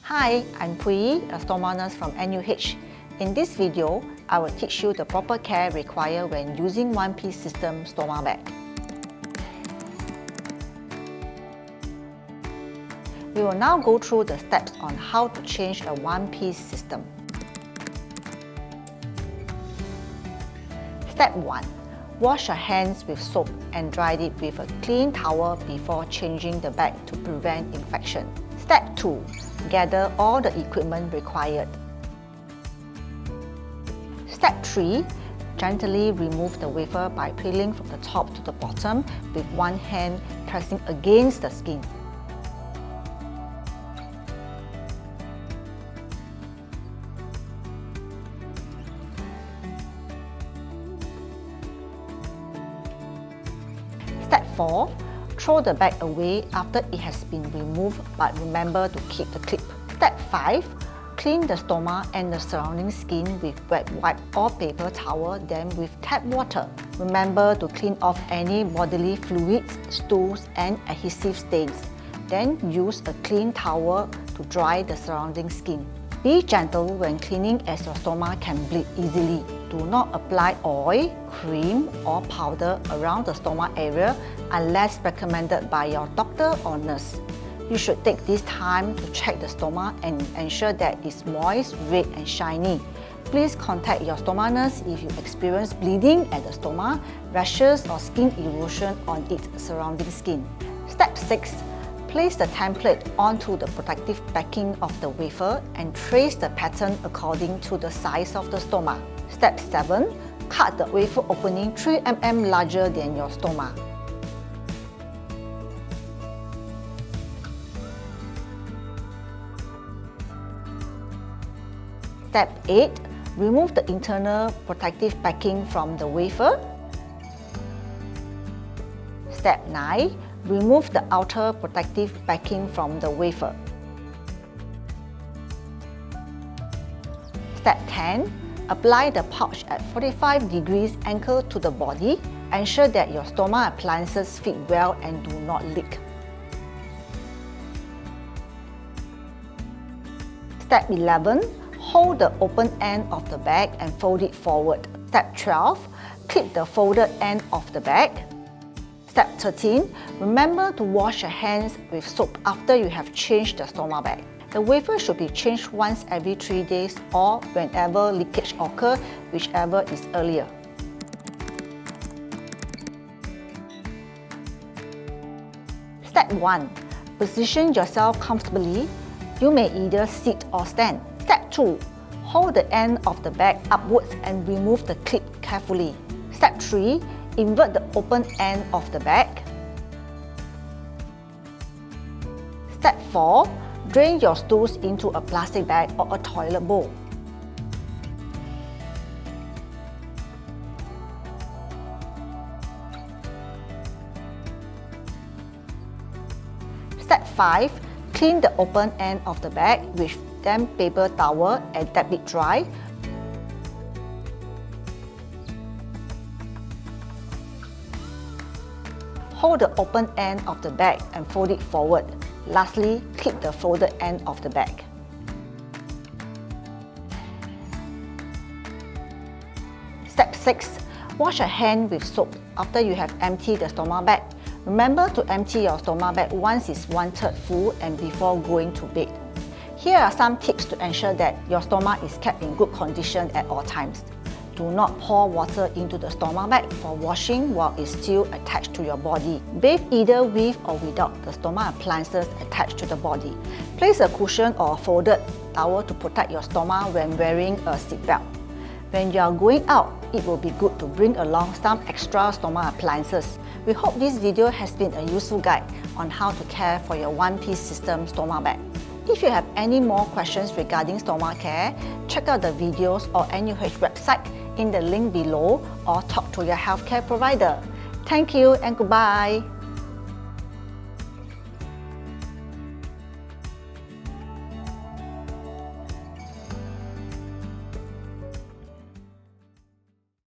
Hi, I'm Pui, a stoma nurse from NUH. In this video, I will teach you the proper care required when using one-piece system stoma bag. We will now go through the steps on how to change a one-piece system. Step 1. Wash your hands with soap and dry it with a clean towel before changing the bag to prevent infection. Step 2. Gather all the equipment required. Step 3. Gently remove the wafer by peeling from the top to the bottom with one hand pressing against the skin. Step 4. Throw the bag away after it has been removed, but remember to keep the clip. Step 5. Clean the stoma and the surrounding skin with wet wipe or paper towel, then with tap water. Remember to clean off any bodily fluids, stools and adhesive stains. Then use a clean towel to dry the surrounding skin. Be gentle when cleaning as your stoma can bleed easily. Do not apply oil, cream or powder around the stoma area unless recommended by your doctor or nurse. You should take this time to check the stoma and ensure that it's moist, red and shiny. Please contact your stoma nurse if you experience bleeding at the stoma, rashes or skin erosion on its surrounding skin. Step 6. Place the template onto the protective backing of the wafer and trace the pattern according to the size of the stoma. Step 7. Cut the wafer opening 3 mm larger than your stoma. Step 8. Remove the internal protective backing from the wafer. Step 9. Remove the outer protective backing from the wafer. Step 10. Apply the pouch at 45 degrees angle to the body. Ensure that your stoma appliances fit well and do not leak. Step 11. Hold the open end of the bag and fold it forward. Step 12. Clip the folded end of the bag. Step 13. Remember to wash your hands with soap after you have changed the stoma bag. The wafer should be changed once every 3 days or whenever leakage occurs, whichever is earlier. Step 1. Position yourself comfortably. You may either sit or stand. Step 2. Hold the end of the bag upwards and remove the clip carefully. Step 3. Invert the open end of the bag. Step 4. Drain your stools into a plastic bag or a toilet bowl. Step 5. Clean the open end of the bag with damp paper towel and tap it dry. Hold the open end of the bag and fold it forward. Lastly, clip the folded end of the bag. Step 6. Wash your hand with soap after you have emptied the stoma bag. Remember to empty your stoma bag once it's 1/3 full and before going to bed. Here are some tips to ensure that your stoma is kept in good condition at all times. Do not pour water into the stoma bag for washing while it's still attached to your body. Bathe either with or without the stoma appliances attached to the body. Place a cushion or a folded towel to protect your stoma when wearing a seatbelt. When you are going out, it will be good to bring along some extra stoma appliances. We hope this video has been a useful guide on how to care for your one-piece system stoma bag. If you have any more questions regarding stoma care, check out the videos or NUH website in the link below or talk to your healthcare provider. Thank you and goodbye.